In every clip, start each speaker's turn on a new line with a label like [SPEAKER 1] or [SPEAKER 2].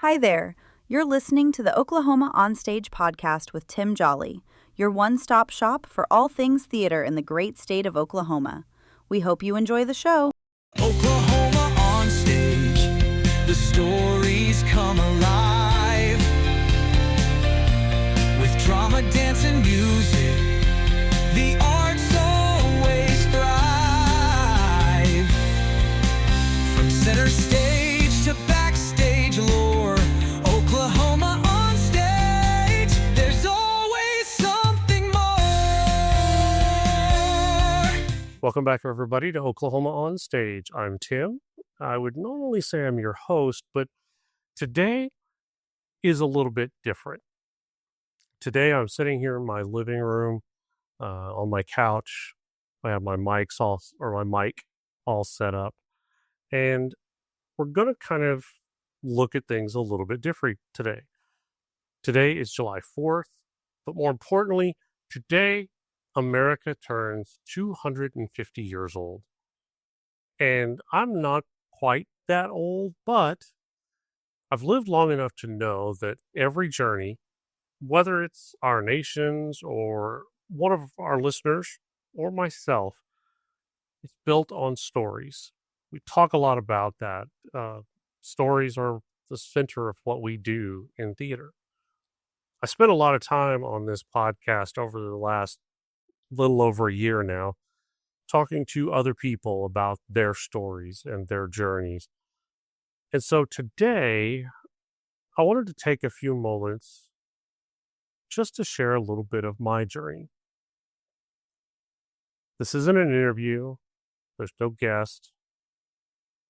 [SPEAKER 1] Hi there. You're listening to the Oklahoma OnStage podcast with Tim Jolly, your one-stop shop for all things theater in the great state of Oklahoma. We hope you enjoy the show.
[SPEAKER 2] Oklahoma on stage, the stories come alive. With drama, dance, and music, the arts always thrive. From center stage to backstage lore, Oklahoma on stage, there's always something more.
[SPEAKER 3] Welcome back, everybody, to Oklahoma on Stage. I'm Tim. I would normally say I'm your host, but today is a little bit different. Today, I'm sitting here in my living room on my couch. I have my mic all set up, and we're going to kind of look at things a little bit different today. Today is July 4th, but more importantly, today America turns 250 years old. And I'm not quite that old, but I've lived long enough to know that every journey, whether it's our nation's or one of our listeners or myself, it's built on stories. We talk a lot about that. Stories are the center of what we do in theater. I spent a lot of time on this podcast over the last little over a year now, talking to other people about their stories and their journeys. And so today, I wanted to take a few moments just to share a little bit of my journey. This isn't an interview. There's no guest,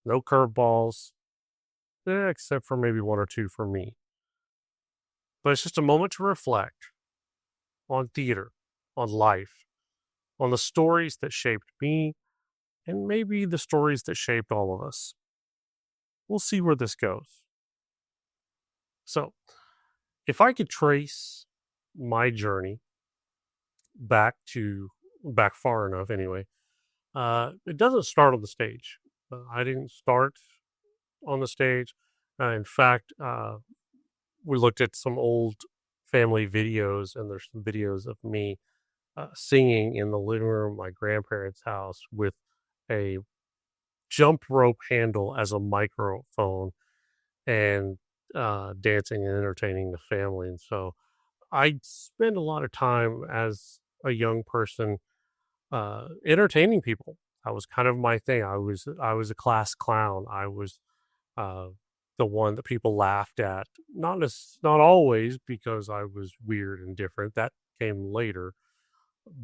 [SPEAKER 3] no curveballs, except for maybe one or two for me. But it's just a moment to reflect on theater, on life, on the stories that shaped me, and maybe the stories that shaped all of us. We'll see where this goes. So, if I could trace my journey back far enough anyway, it doesn't start on the stage. I didn't start on the stage. In fact, we looked at some old family videos, and there's some videos of me singing in the living room of my grandparents' house with a jump rope handle as a microphone and dancing and entertaining the family. And so I spent a lot of time as a young person entertaining people. That was kind of my thing. I was a class clown. I was the one that people laughed at. Not always because I was weird and different. That came later.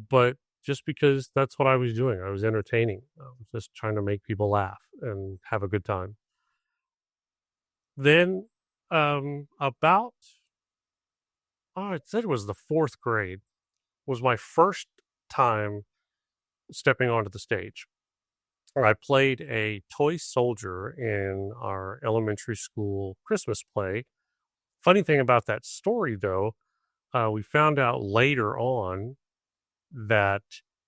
[SPEAKER 3] But just because that's what I was doing. I was entertaining. I was just trying to make people laugh and have a good time. Then I said it was the fourth grade, was my first time stepping onto the stage. I played a toy soldier in our elementary school Christmas play. Funny thing about that story, though, we found out later on that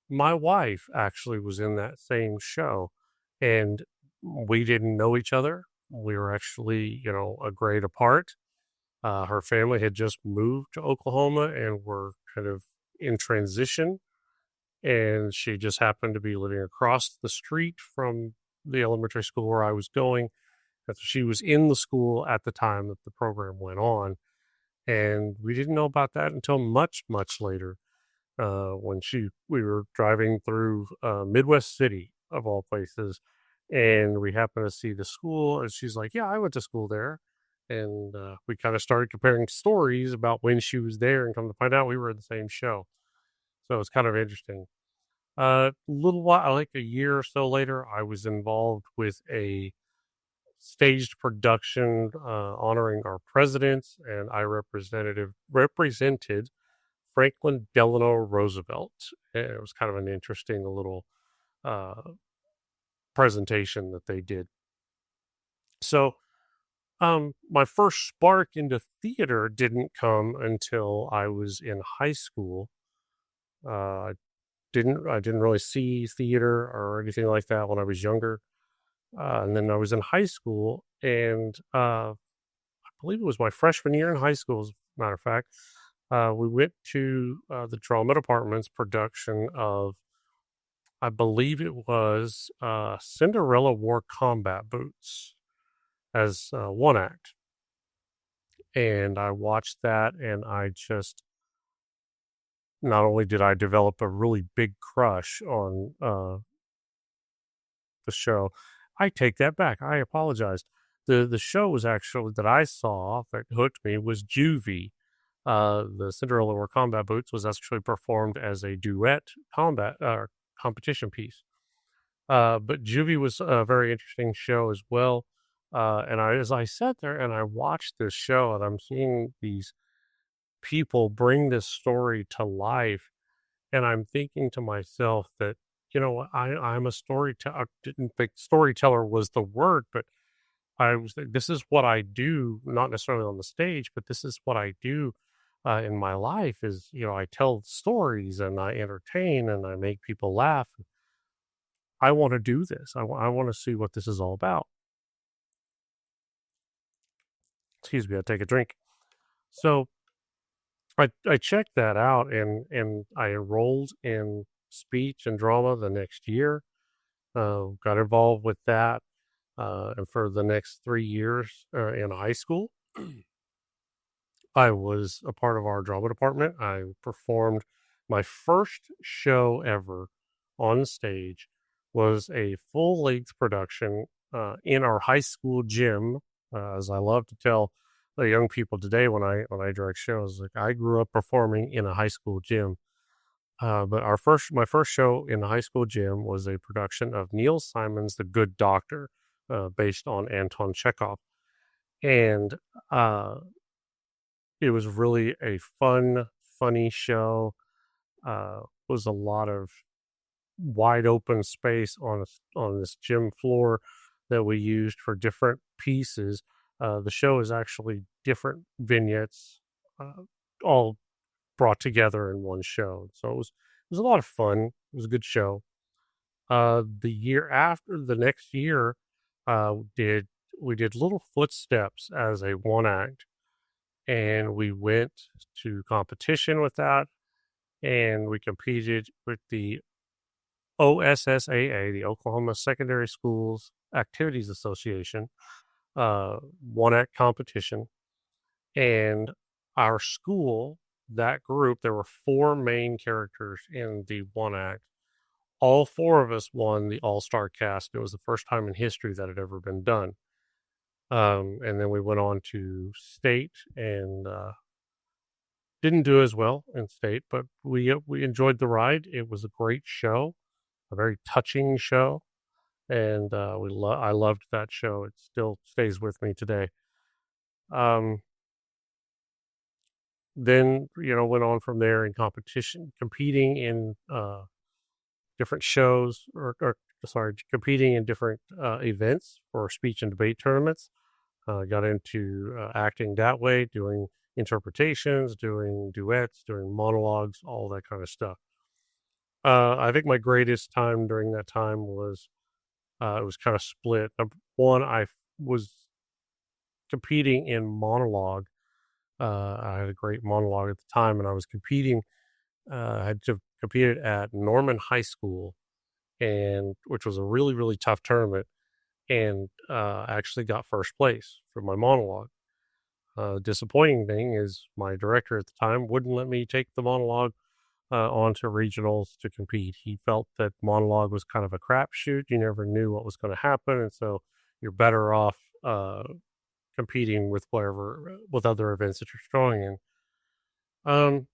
[SPEAKER 3] my wife actually was in that same show, and we didn't know each other. We were actually, a grade apart. Her family had just moved to Oklahoma and were kind of in transition, and she just happened to be living across the street from the elementary school where I was going. She was in the school at the time that the program went on, and we didn't know about that until much, much later. When we were driving through Midwest City, of all places, and we happened to see the school, and she's like, yeah, I went to school there. And we kind of started comparing stories about when she was there, and come to find out we were in the same show. So it's kind of interesting. A little while, like a year or so later, I was involved with a staged production honoring our president, and I represented Franklin Delano Roosevelt. It was kind of an interesting little presentation that they did. So my first spark into theater didn't come until I was in high school. I didn't really see theater or anything like that when I was younger. And then I was in high school, and believe it was my freshman year in high school, as a matter of fact. We went to the drama department's production of, I believe it was Cinderella Wore Combat Boots as one act. And I watched that, and I just, not only did I develop a really big crush on the show, I take that back. I apologized. The show was actually that I saw that hooked me was Juvie. The Cinderella Wore Combat Boots was actually performed as a duet combat competition piece. But Juvie was a very interesting show as well. And as I sat there and I watched this show, and I'm seeing these people bring this story to life, and I'm thinking to myself that, I'm a storyteller. I didn't think storyteller was the word, but this is what I do, not necessarily on the stage, but this is what I do in my life is, I tell stories and I entertain and I make people laugh. I want to do this. I want to see what this is all about. Excuse me, I take a drink. So I checked that out, and I enrolled in speech and drama the next year. Got involved with that, and for the next 3 years in high school, I was a part of our drama department. I performed my first show ever on stage was a full length production in our high school gym. As I love to tell the young people today when I direct shows, like I grew up performing in a high school gym. But my first show in the high school gym was a production of Neil Simon's The Good Doctor, based on Anton Chekhov, and it was really a funny show. Was a lot of wide open space on this gym floor that we used for different pieces. The show is actually different vignettes, all brought together in one show. So it was a lot of fun. It was a good show. The next year, we did Little Footsteps as a one act, and we went to competition with that, and we competed with the OSSAA, the Oklahoma Secondary Schools Activities Association, one act competition. And our school, that group, there were 4 main characters in the one act. All 4 of us won the all-star cast. It was the first time in history that had ever been done. And then we went on to state and didn't do as well in state, but we enjoyed the ride. It was a great show, a very touching show, and I loved that show. It still stays with me today. Then went on from there in competition, competing in different shows, or sorry, competing in different events for speech and debate tournaments. Got into acting that way, doing interpretations, doing duets, doing monologues, all that kind of stuff. I think my greatest time during that time was it was kind of split. Number one, I was competing in monologue. I had a great monologue at the time, and I was competing. I had competed at Norman High School, and which was a really, really tough tournament, and actually got first place for my monologue. Disappointing thing is my director at the time wouldn't let me take the monologue onto regionals to compete. He felt that monologue was kind of a crapshoot. You never knew what was going to happen, and so you're better off competing with other events that you're strong in.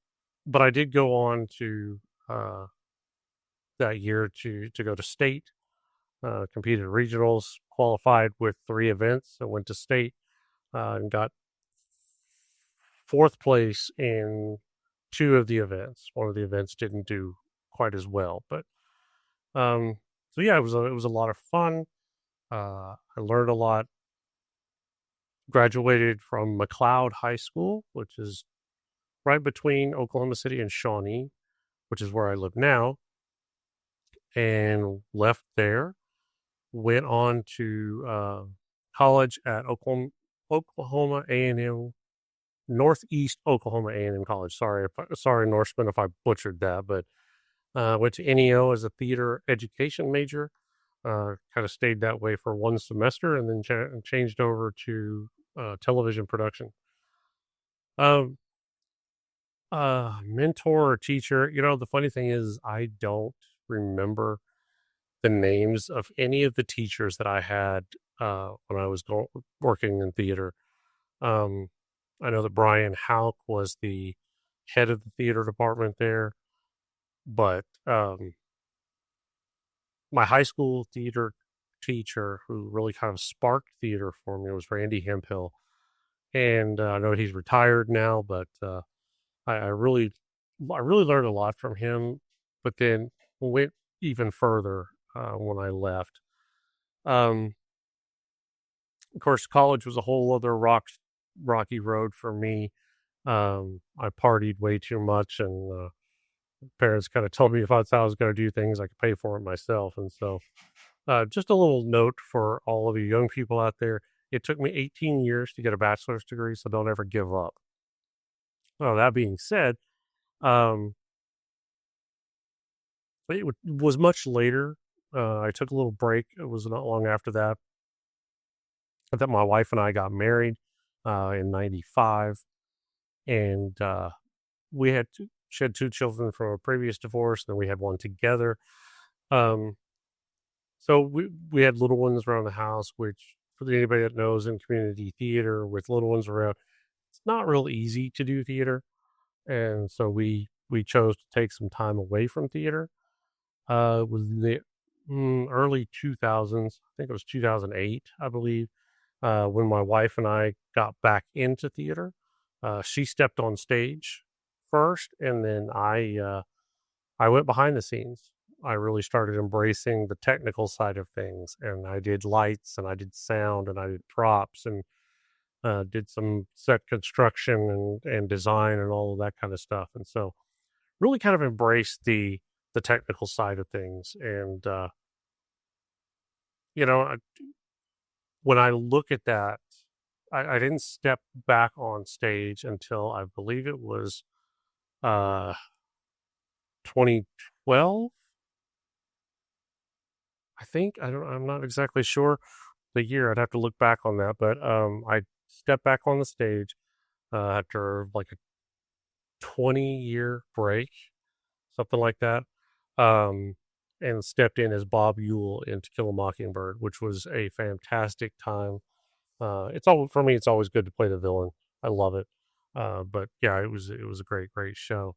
[SPEAKER 3] But I did go on to that year to go to state, competed at regionals, qualified with 3 events, and went to state and got 4th place in 2 of the events. One of the events didn't do quite as well, but so yeah, it was a lot of fun. I learned a lot. Graduated from McLeod High School, which is right between Oklahoma City and Shawnee, which is where I live now, and left there. Went on to college at Oklahoma A&M, Northeast Oklahoma A&M College. Sorry, Norseman, if I butchered that, but went to NEO as a theater education major. Kind of stayed that way for one semester, and then changed over to television production. Um, Mentor or teacher. The funny thing is, I don't remember the names of any of the teachers that I had when I was working in theater. Um, I know that Brian Hauk was the head of the theater department there, but my high school theater teacher who really kind of sparked theater for me was Randy Hemphill. And I know he's retired now, but I really learned a lot from him, but then went even further when I left. Um, of course, college was a whole other rocky road for me. I partied way too much, and parents kind of told me if that's how I was going to do things, I could pay for it myself. And so, just a little note for all of you young people out there: it took me 18 years to get a bachelor's degree, so don't ever give up. Well, that being said, um, was much later. I took a little break. It was not long after that that my wife and I got married in '95, and she had two children from a previous divorce, and then we had one together. Um, so we had little ones around the house, which for anybody that knows in community theater with little ones around, it's not real easy to do theater, and so we chose to take some time away from theater. It was in the early 2000s. I think it was 2008, I believe, when my wife and I got back into theater. She stepped on stage first, and then I went behind the scenes. I really started embracing the technical side of things, and I did lights, and I did sound, and I did props, and did some set construction and design and all of that kind of stuff. And so, really kind of embraced the technical side of things. And you know, I, when I look at that, I didn't step back on stage until I believe it was uh 2012. I'm not exactly sure the year. I'd have to look back on that, but I stepped back on the stage after like a 20-year break, something like that. Um, and stepped in as Bob Yule in To Kill a Mockingbird, which was a fantastic time. It's all for me. It's always good to play the villain. I love it. But yeah, it was a great show.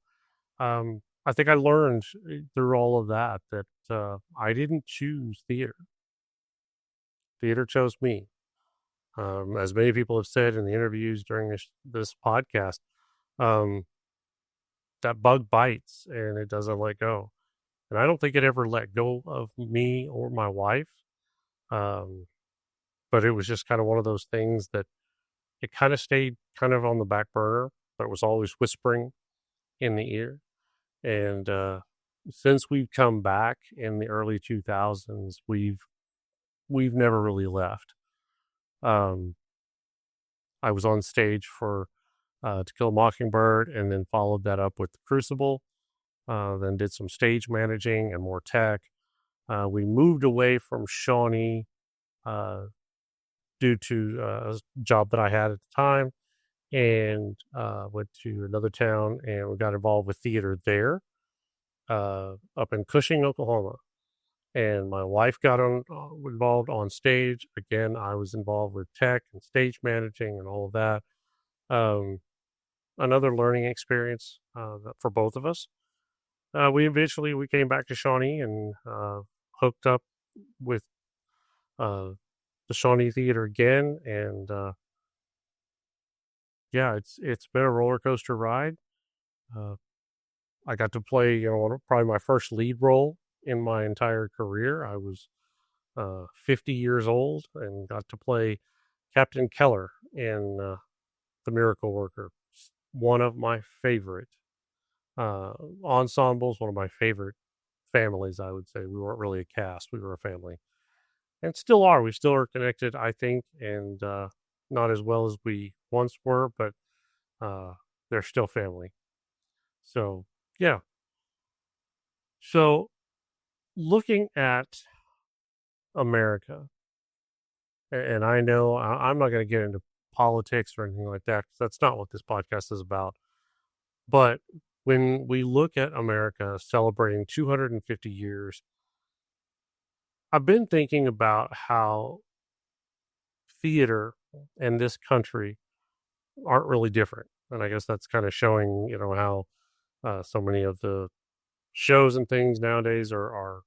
[SPEAKER 3] I think I learned through all of that I didn't choose theater. Theater chose me. As many people have said in the interviews during this podcast, um, that bug bites and it doesn't let go. And I don't think it ever let go of me or my wife. Um, but it was just kind of one of those things that it kind of stayed kind of on the back burner, but it was always whispering in the ear. And since we've come back in the early 2000s, we've never really left. Um, I was on stage for To Kill a Mockingbird, and then followed that up with The Crucible. Then did some stage managing and more tech. We moved away from Shawnee uh, due to a job that I had at the time, and went to another town and we got involved with theater there up in Cushing, Oklahoma. And my wife got involved on stage. Again, I was involved with tech and stage managing and all of that. Um, Another learning experience for both of us. We came back to Shawnee and hooked up with uh, the Shawnee Theater again, and yeah, it's been a roller coaster ride. Uh, I got to play, probably my first lead role in my entire career. I was 50 years old and got to play Captain Keller in The Miracle Worker. One of my favorite ensembles, one of my favorite families, I would say. We weren't really a cast, we were a family. And still are. We still are connected, I think. And not as well as we once were, but they're still family. So, yeah. So, looking at America, and I know I'm not going to get into politics or anything like that because that's not what this podcast is about. But when we look at America celebrating 250 years, I've been thinking about how theater and this country aren't really different. And I guess that's kind of showing, how so many of the shows and things nowadays are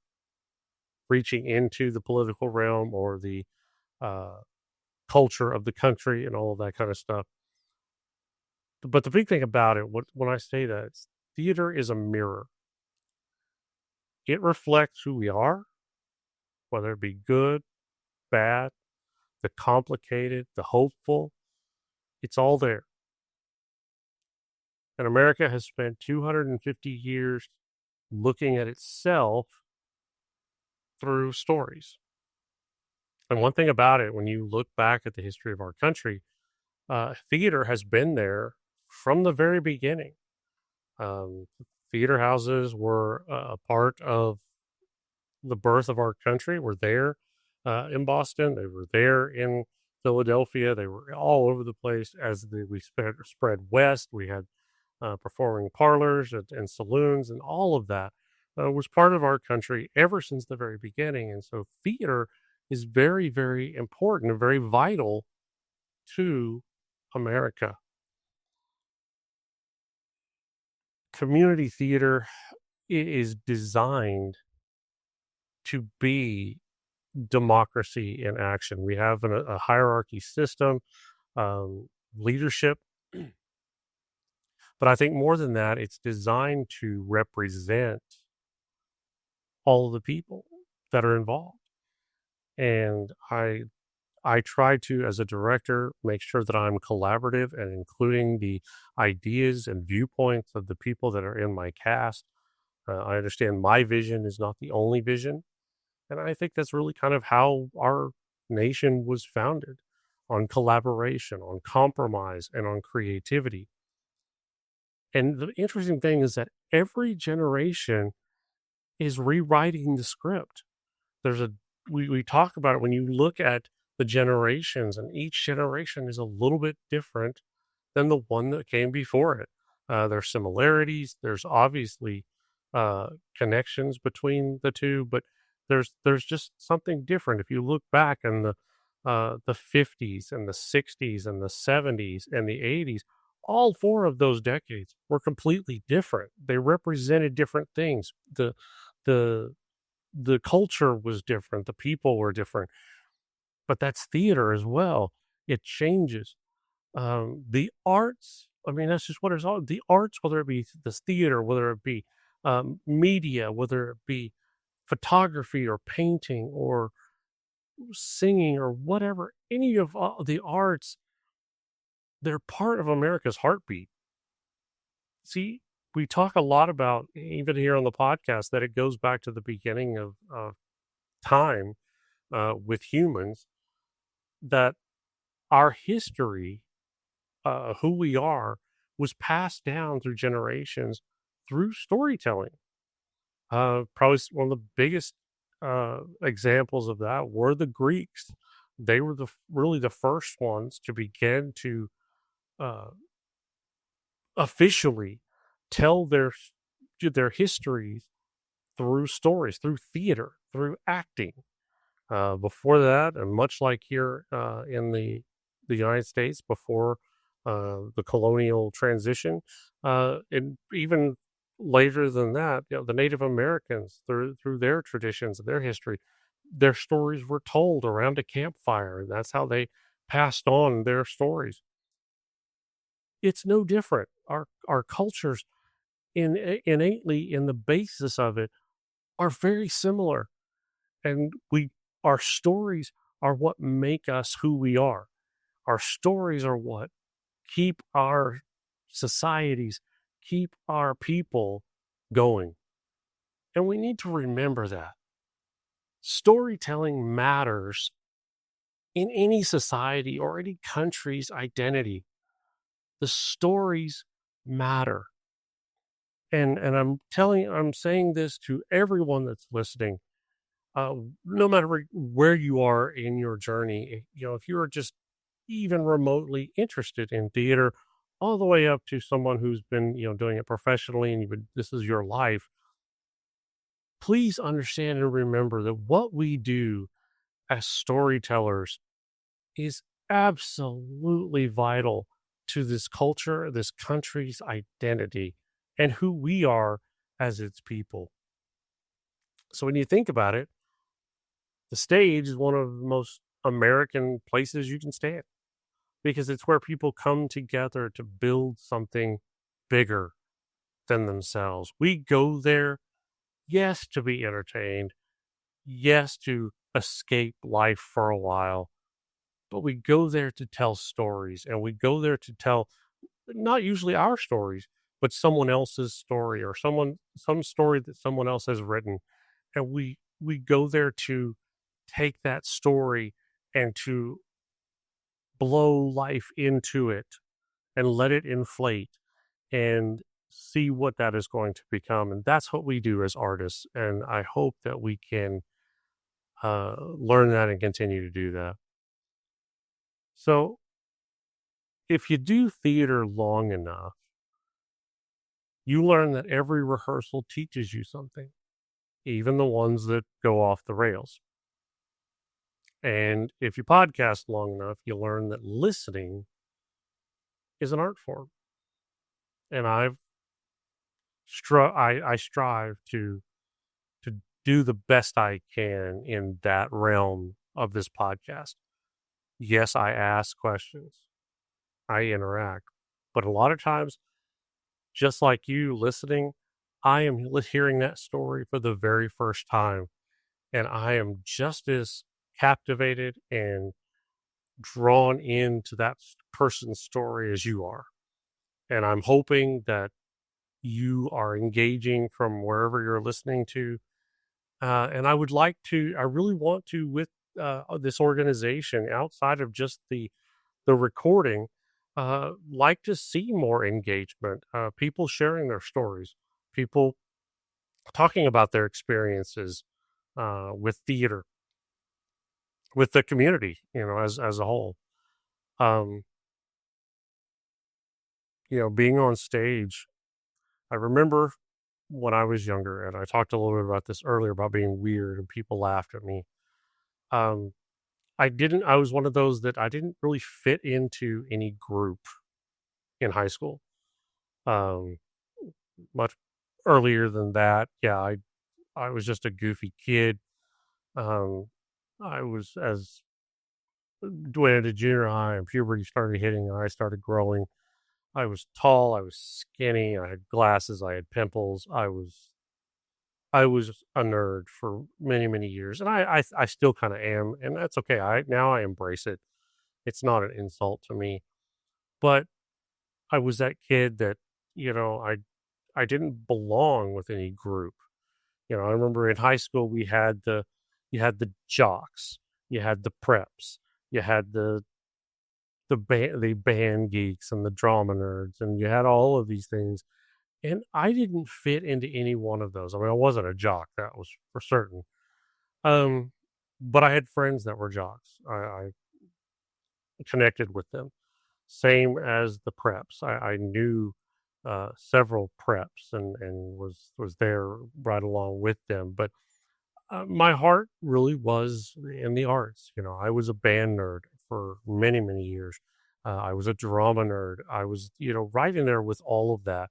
[SPEAKER 3] reaching into the political realm or the uh, culture of the country and all of that kind of stuff. But the big thing about it, when I say that, theater is a mirror. It reflects who we are, whether it be good, bad, the complicated, the hopeful. It's all there. And America has spent 250 years looking at itself through stories. And one thing about it, when you look back at the history of our country, theater has been there from the very beginning. Um, Theater houses were a part of the birth of our country. Were there in Boston. They were there in Philadelphia. They were all over the place as we spread west. We had performing parlors and saloons, and all of that was part of our country ever since the very beginning. And so theater is very, very important and very vital to America. Community theater is designed to be democracy in action. We have a hierarchy system, leadership, but I think more than that, it's designed to represent all of the people that are involved. And I try to, as a director, make sure that I'm collaborative and including the ideas and viewpoints of the people that are in my cast. I understand my vision is not the only vision. And I think that's really kind of how our nation was founded, on collaboration, on compromise, and on creativity. And the interesting thing is that every generation is rewriting the script. There's a we talk about it when you look at the generations, and each generation is a little bit different than the one that came before it. There's similarities. There's obviously connections between the two, but there's just something different. If you look back in the 50s and the 60s and the 70s and the 80s, all four of those decades were completely different. They represented different things. The the culture was different. The people were different. But that's theater as well. It changes. The arts, I mean, that's just what it's all. The arts, whether it be this theater, whether it be media, whether it be photography or painting or singing or whatever, any of the arts, they're part of America's heartbeat. See, we talk a lot about, even here on the podcast, that it goes back to the beginning of time with humans, that our history, who we are, was passed down through generations through storytelling. Probably one of the biggest examples of that were the Greeks. They were really the first ones to begin to uh, officially tell their histories through stories, through theater, through acting. Before that, and much like here in the United States, before the colonial transition, and even later than that, the Native Americans, through their traditions and their history, their stories were told around a campfire, and that's how they passed on their stories. It's no different. Our cultures, innately in the basis of it, are very similar, and our stories are what make us who we are. Our stories are what keep our societies, keep our people going. And we need to remember that storytelling matters in any society or any country's identity, the stories matter. And I'm saying this to everyone that's listening. No matter where you are in your journey, if you are just even remotely interested in theater, all the way up to someone who's been, doing it professionally and this is your life, please understand and remember that what we do as storytellers is absolutely vital to this culture, this country's identity, and who we are as its people. So when you think about it, the stage is one of the most American places you can stand because it's where people come together to build something bigger than themselves. We go there, yes, to be entertained, yes, to escape life for a while, but we go there to tell stories, and we go there to tell not usually our stories, but someone else's story or some story that someone else has written. And we go there to take that story and to blow life into it and let it inflate and see what that is going to become. And that's what we do as artists. And I hope that we can learn that and continue to do that. So if you do theater long enough, you learn that every rehearsal teaches you something, even the ones that go off the rails. And if you podcast long enough, you learn that listening is an art form. And I strive to do the best I can in that realm of this podcast. Yes, I ask questions. I interact. But a lot of times, just like you listening, I am hearing that story for the very first time. And I am just as captivated and drawn into that person's story as you are. And I'm hoping that you are engaging from wherever you're listening to. And I really want to, with this organization, outside of just the recording, like to see more engagement, people sharing their stories, people talking about their experiences with theater, with the community, as a whole. Um, being on stage, I remember when I was younger, and I talked a little bit about this earlier about being weird and people laughed at me. Um, I was one of those that I didn't really fit into any group in high school. Um, Much earlier than that, yeah, I was just a goofy kid. Um, I was as went into junior high and puberty started hitting and I started growing. I was tall, I was skinny, I had glasses, I had pimples. I was a nerd for many, many years, and I still kind of am, and that's okay. I embrace it. It's not an insult to me, but I was that kid that you know I didn't belong with any group. I remember in high school you had the jocks, you had the preps, you had the band geeks and the drama nerds, and you had all of these things. And I didn't fit into any one of those. I mean, I wasn't a jock, that was for certain. Um, but I had friends that were jocks. I connected with them. Same as the preps. I knew several preps and was there right along with them. But my heart really was in the arts. I was a band nerd for many, many years. I was a drama nerd. I was, right in there with all of that.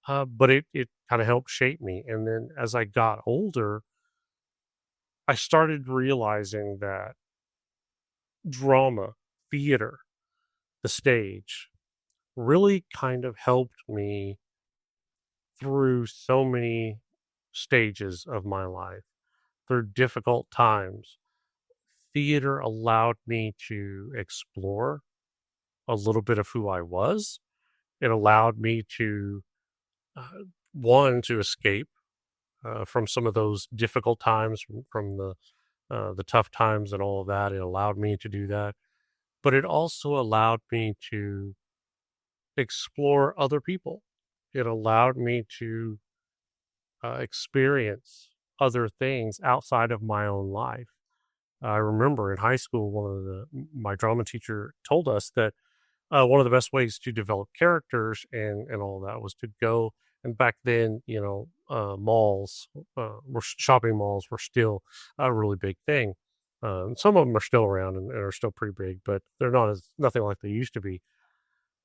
[SPEAKER 3] But it kind of helped shape me. And then as I got older, I started realizing that drama, theater, the stage really kind of helped me through so many stages of my life, through difficult times. Theater allowed me to explore a little bit of who I was. It allowed me to, one, to escape from some of those difficult times from the the tough times and all of that. It allowed me to do that, but it also allowed me to explore other people. It allowed me to experience other things outside of my own life. I remember in high school, my drama teacher told us that one of the best ways to develop characters and all that was to go. And back then, malls, shopping malls were still a really big thing. Some of them are still around and are still pretty big, but they're not as nothing like they used to be.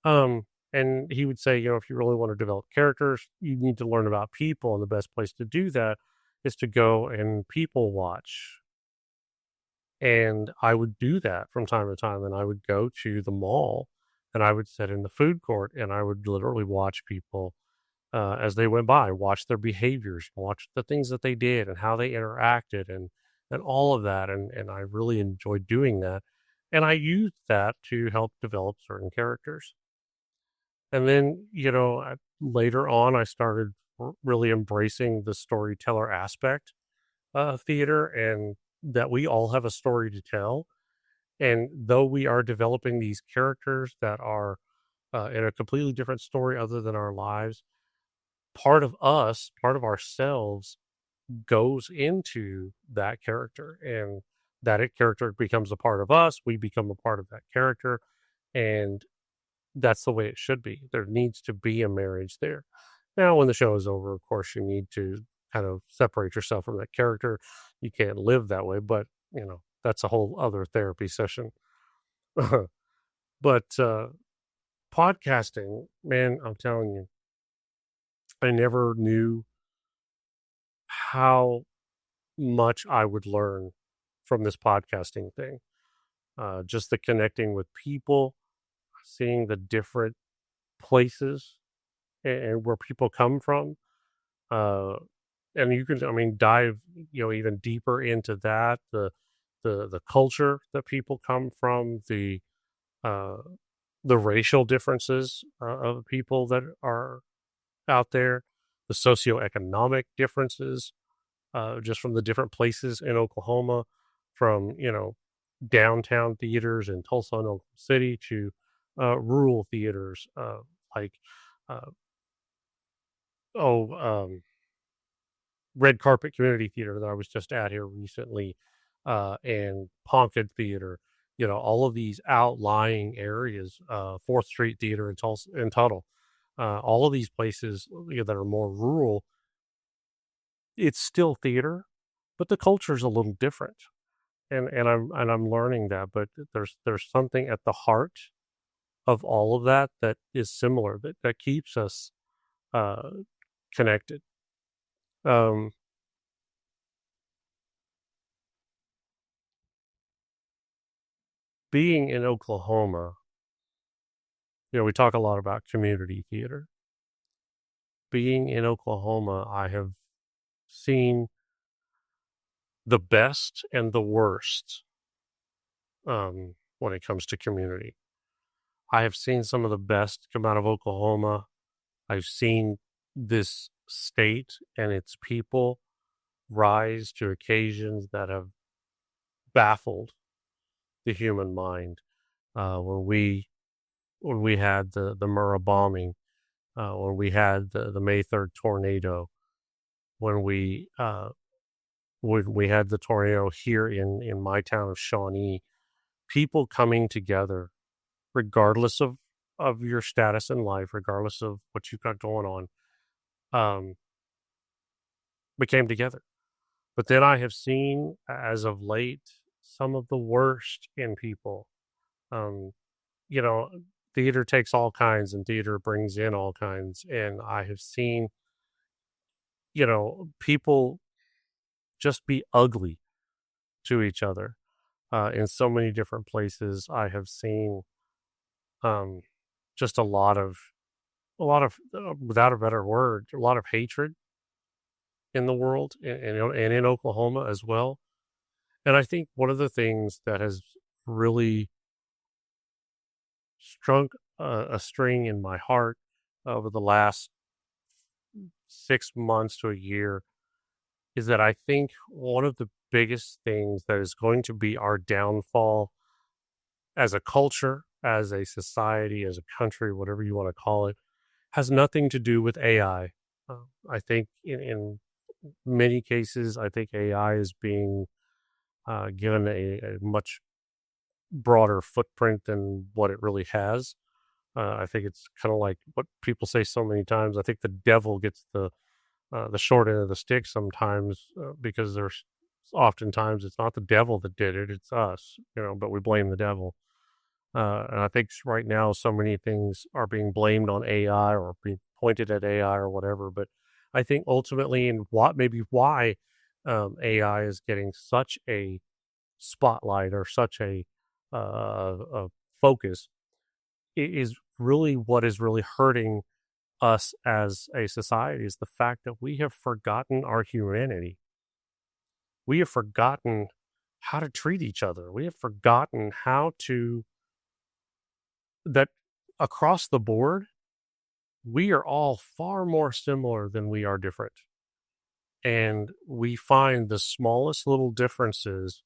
[SPEAKER 3] Um, and he would say, if you really want to develop characters, you need to learn about people, and the best place to do that is to go and people watch. And I would do that from time to time, and I would go to the mall, and I would sit in the food court, and I would literally watch people as they went by, watch their behaviors, watch the things that they did, and how they interacted, and all of that. And I really enjoyed doing that, and I used that to help develop certain characters. And then, later on, I started really embracing the storyteller aspect of theater, and that we all have a story to tell. And though we are developing these characters that are in a completely different story other than our lives, part of us, part of ourselves goes into that character, and character becomes a part of us. We become a part of that character. And that's the way it should be. There needs to be a marriage there. Now, when the show is over, of course, you need to kind of separate yourself from that character. You can't live that way, but that's a whole other therapy session. But podcasting, man, I'm telling you, I never knew how much I would learn from this podcasting thing. Just the connecting with people, seeing the different places and where people come from. Uh, and you can, I mean, dive, even deeper into that, the culture that people come from, uh, the racial differences of people that are out there, the socioeconomic differences, just from the different places in Oklahoma, from downtown theaters in Tulsa and Oklahoma City to rural theaters, like uh, oh Red Carpet Community Theater that I was just at here recently, and Ponca Theater. All of these outlying areas, Fourth Street Theater in Tulsa, in Tuttle, all of these places that are more rural. It's still theater, but the culture is a little different, and I'm learning that. But there's something at the heart of all of that that is similar, that keeps us uh, connected. Um, Being in Oklahoma, we talk a lot about community theater. Being in Oklahoma, I have seen the best and the worst when it comes to community. I have seen some of the best come out of Oklahoma. I've seen this state and its people rise to occasions that have baffled the human mind. When we had the Murrah bombing, when we had the May 3rd tornado, when we had the tornado here in my town of Shawnee, people coming together, regardless of your status in life, regardless of what you've got going on, um, we came together. But then I have seen, as of late, some of the worst in people. Um, you know, Theater takes all kinds, and theater brings in all kinds. And I have seen, people just be ugly to each other in so many different places. I have seen um, just a lot of, without a better word, a lot of hatred in the world, and in Oklahoma as well. And I think one of the things that has really strung a string in my heart over the last 6 months to a year is that I think one of the biggest things that is going to be our downfall as a culture, as a society, as a country, whatever you want to call it, has nothing to do with AI. I think in many cases, I think AI is being given a much broader footprint than what it really has. I think it's kind of like what people say so many times. I think the devil gets the short end of the stick sometimes because there's oftentimes it's not the devil that did it, it's us, but we blame the devil. And I think right now so many things are being blamed on AI or being pointed at AI or whatever. But I think ultimately, and what maybe why AI is getting such a spotlight or such a focus is really what is really hurting us as a society is the fact that we have forgotten our humanity. We have forgotten how to treat each other. We have forgotten how to that across the board, we are all far more similar than we are different. And we find the smallest little differences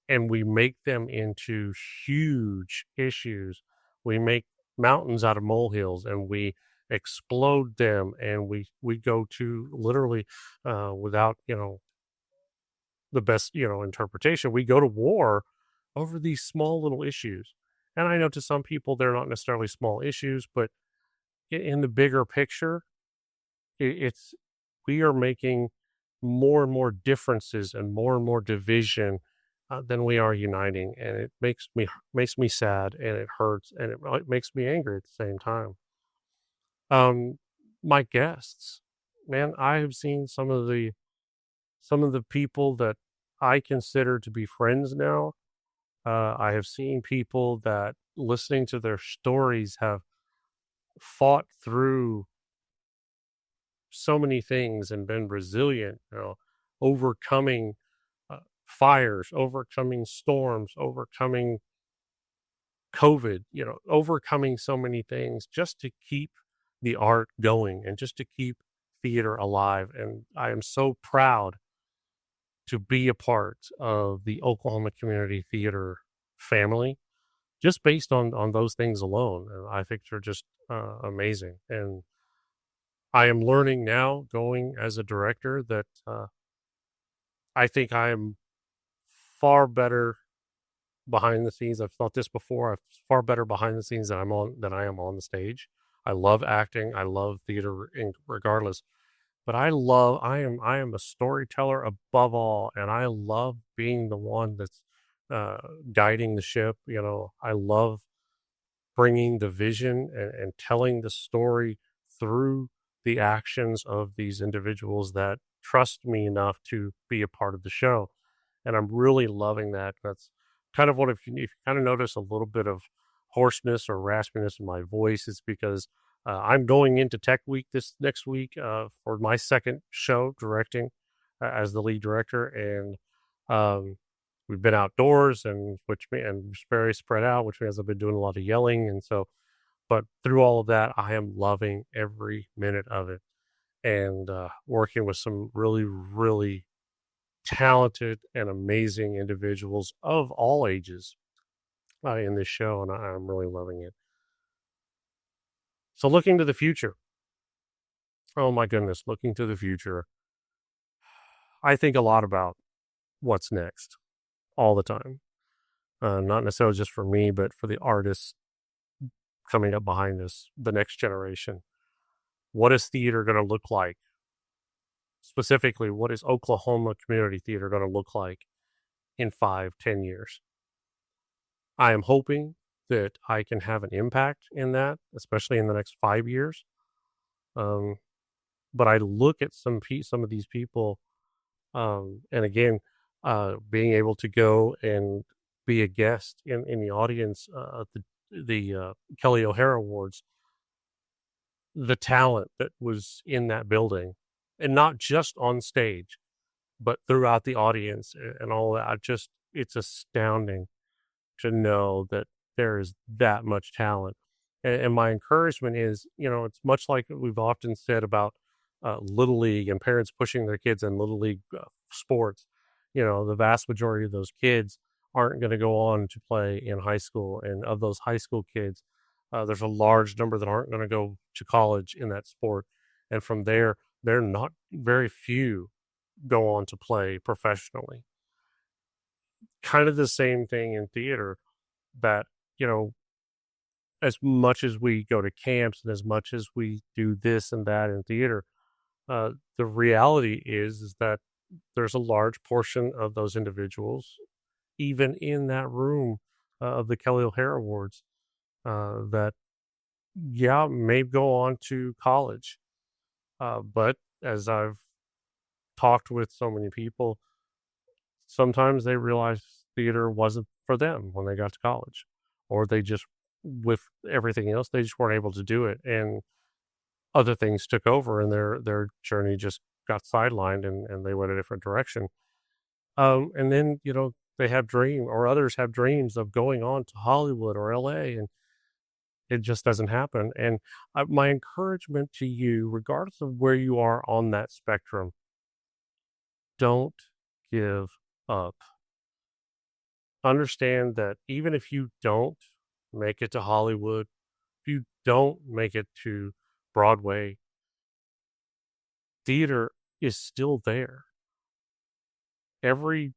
[SPEAKER 3] and we make them into huge issues. We make mountains out of molehills and we explode them and we go to literally without the best interpretation, we go to war over these small little issues. And I know to some people they're not necessarily small issues, but in the bigger picture, it's we are making more and more differences and more division than we are uniting, and it makes me sad, and it hurts, and it makes me angry at the same time. Um, my guests, man, I have seen some of the people that I consider to be friends now. I have seen people that listening to their stories have fought through so many things and been resilient, overcoming fires, overcoming storms, overcoming COVID, overcoming so many things just to keep the art going and just to keep theater alive. And I am so proud to be a part of the Oklahoma Community Theater family, just based on those things alone. And I think they're just amazing. And I am learning now, going as a director, that I think I am far better behind the scenes. I've thought this before. I'm far better behind the scenes than I am on the stage. I love acting. I love theater, regardless. But I am a storyteller above all, and I love being the one that's guiding the ship. I love bringing the vision and telling the story through the actions of these individuals that trust me enough to be a part of the show. And I'm really loving that. That's kind of what if you kind of notice a little bit of hoarseness or raspiness in my voice, it's because I'm going into Tech Week this next week for my second show directing as the lead director, and um, we've been outdoors and very spread out, which means I've been doing a lot of yelling, and so. But through all of that, I am loving every minute of it, and working with some really, really talented and amazing individuals of all ages in this show, and I'm really loving it. So, looking to the future, oh my goodness, looking to the future, I think a lot about what's next all the time. Not necessarily just for me, but for the artists coming up behind us, the next generation. What is theater going to look like? Specifically, what is Oklahoma community theater going to look like in 5, 10 years? I am hoping that I can have an impact in that, especially in the next 5 years. Um, but I look at some of these people, and again, being able to go and be a guest in the audience at the Kelly O'Hara Awards, the talent that was in that building, and not just on stage, but throughout the audience and all that. It's astounding to know that there is that much talent. And my encouragement is, it's much like we've often said about Little League and parents pushing their kids in Little League sports, the vast majority of those kids aren't going to go on to play in high school. And of those high school kids, there's a large number that aren't going to go to college in that sport. And from there, they're not very few go on to play professionally. Kind of the same thing in theater that, as much as we go to camps and as much as we do this and that in theater, the reality is that there's a large portion of those individuals, even in that room of the Kelly O'Hare Awards, that, yeah, may go on to college. But as I've talked with so many people, sometimes they realize theater wasn't for them when they got to college, or they just, with everything else, they just weren't able to do it. And other things took over and their journey just got sidelined and they went a different direction. And then, they have or others have dreams of going on to Hollywood or LA, and it just doesn't happen. And my encouragement to you, regardless of where you are on that spectrum, don't give up. Understand that even if you don't make it to Hollywood, if you don't make it to Broadway, theater is still there. Every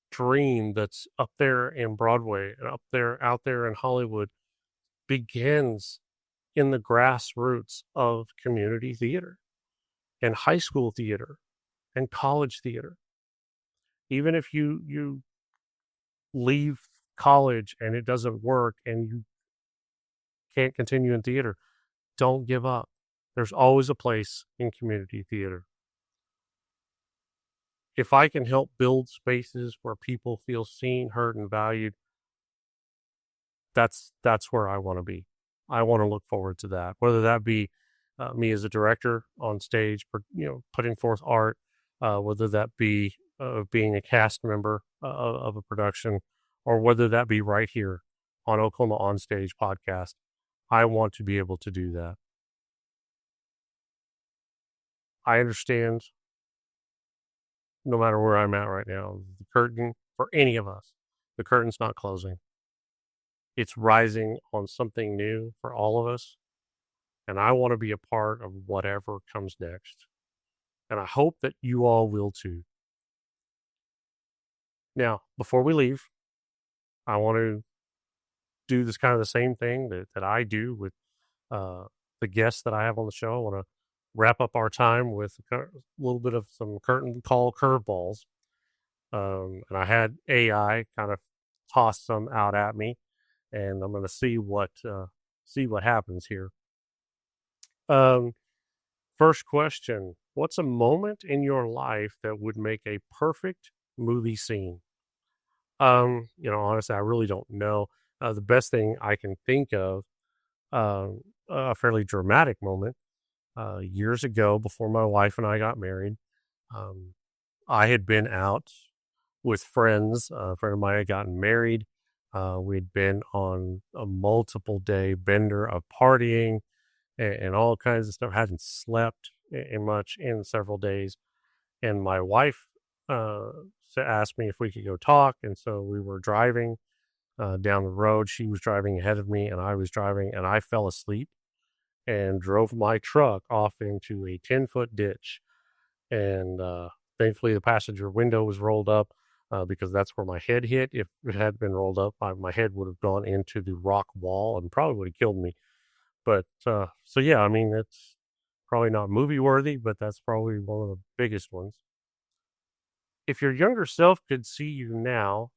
[SPEAKER 3] dream that's up there in Broadway and out there in Hollywood begins in the grassroots of community theater and high school theater and college theater. Even if you leave college and it doesn't work and you can't continue in theater, don't give up. There's always a place in community theater. If I can help build spaces where people feel seen, heard, and valued, that's where I want to be. I want to look forward to that, whether that be me as a director on stage, putting forth art, whether that be being a cast member of a production, or whether that be right here on Oklahoma OnStage podcast. I want to be able to do that. I understand, no matter where I'm at right now, the curtain for any of us, the curtain's not closing. It's rising on something new for all of us. And I want to be a part of whatever comes next. And I hope that you all will too. Now, before we leave, I want to do this kind of the same thing that I do with the guests that I have on the show. I want to wrap up our time with a little bit of some curtain call curveballs. And I had AI kind of toss some out at me, and I'm going to see what happens here. First question: what's a moment in your life that would make a perfect movie scene? Honestly, I really don't know. The best thing I can think of, a fairly dramatic moment, years ago before my wife and I got married. I had been out with friends. A friend of mine had gotten married. We'd been on a multiple day bender of partying and all kinds of stuff. Hadn't slept much in several days. And my wife asked me if we could go talk. And so we were driving down the road. She was driving ahead of me and I was driving, and I fell asleep and drove my truck off into a 10-foot ditch. And thankfully the passenger window was rolled up because that's where my head hit. If it had been rolled up, my head would have gone into the rock wall and probably would have killed me. But so yeah, I mean, it's probably not movie worthy, but that's probably one of the biggest ones. If your younger self could see you now,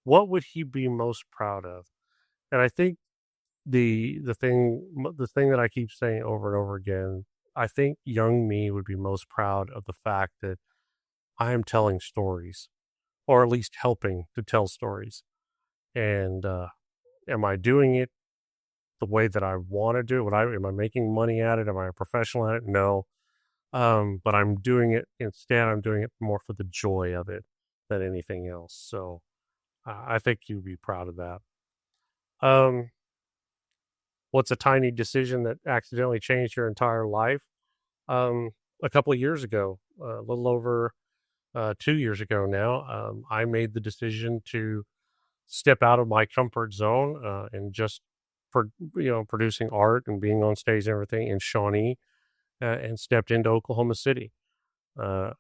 [SPEAKER 3] what would he be most proud of? And I think the thing that I keep saying over and over again, I think young me would be most proud of the fact that I am telling stories, or at least helping to tell stories. And am I doing it the way that I want to do it? Am I making money at it? Am I a professional at it? No. But I'm doing it more for the joy of it than anything else. So I think you'd be proud of that. What's a tiny decision that accidentally changed your entire life? a couple of years ago, a little over 2 years ago now, I made the decision to step out of my comfort zone and just for producing art and being on stage and everything in Shawnee, and stepped into Oklahoma City.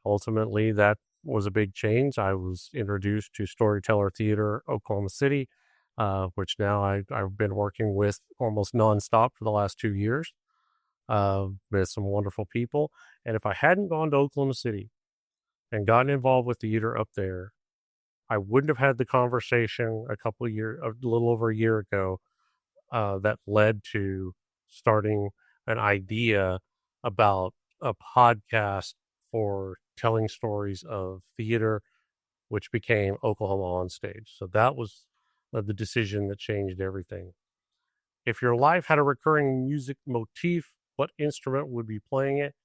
[SPEAKER 3] Ultimately, that was a big change. I was introduced to Storyteller Theater, Oklahoma City, which now I've been working with almost nonstop for the last 2 years. Met some wonderful people. And if I hadn't gone to Oklahoma City and gotten involved with theater up there, I wouldn't have had the conversation a little over a year ago, that led to starting an idea about a podcast for telling stories of theater, which became Oklahoma On Stage. So that was the decision that changed everything. If your life had a recurring music motif, what instrument would be playing it?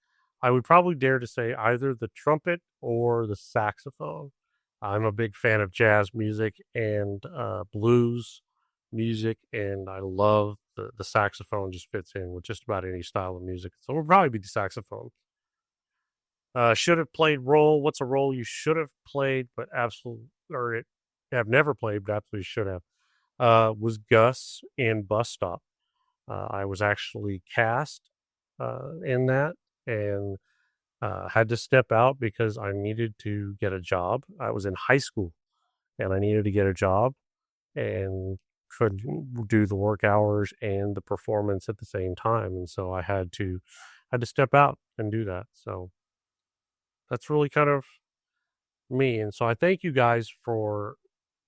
[SPEAKER 3] I would probably dare to say either the trumpet or the saxophone. I'm a big fan of jazz music and blues music, and I love the saxophone. Just fits in with just about any style of music. So it would probably be the saxophone. Should have played role. What's a role you should have played, but have never played, but absolutely should have? Was Gus in Bus Stop. I was actually cast in that, and had to step out because I needed to get a job. I was in high school and I needed to get a job and couldn't do the work hours and the performance at the same time. And so I had to step out and do that. So that's really kind of me. And so I thank you guys for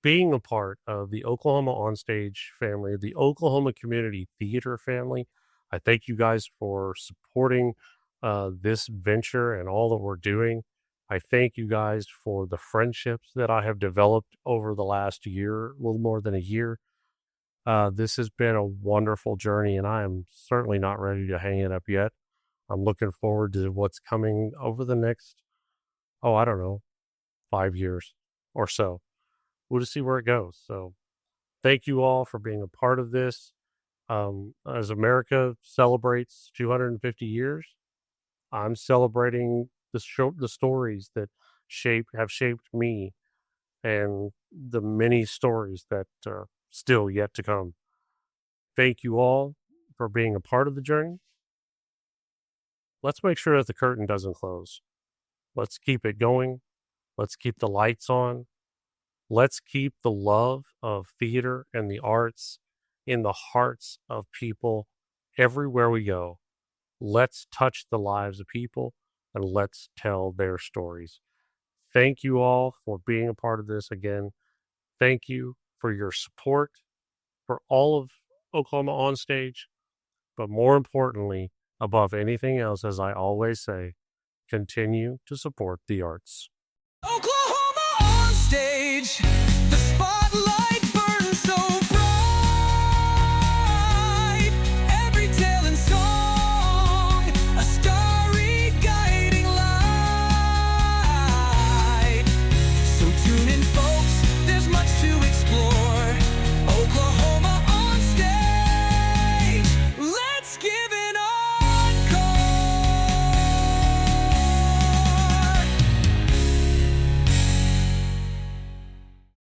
[SPEAKER 3] being a part of the Oklahoma Onstage family, the Oklahoma Community Theater family. I thank you guys for supporting this venture and all that we're doing. I thank you guys for the friendships that I have developed over the last year, a little more than a year. This has been a wonderful journey, and I am certainly not ready to hang it up yet. I'm looking forward to what's coming over the next, I don't know, 5 years or so. We'll just see where it goes. So thank you all for being a part of this. As America celebrates 250 years, I'm celebrating the stories that have shaped me, and the many stories that are still yet to come. Thank you all for being a part of the journey. Let's make sure that the curtain doesn't close. Let's keep it going. Let's keep the lights on. Let's keep the love of theater and the arts in the hearts of people everywhere we go. Let's touch the lives of people and let's tell their stories. Thank you all for being a part of this again. Thank you for your support for all of Oklahoma On Stage. But more importantly, above anything else, as I always say, continue to support the arts.
[SPEAKER 2] Oklahoma On Stage.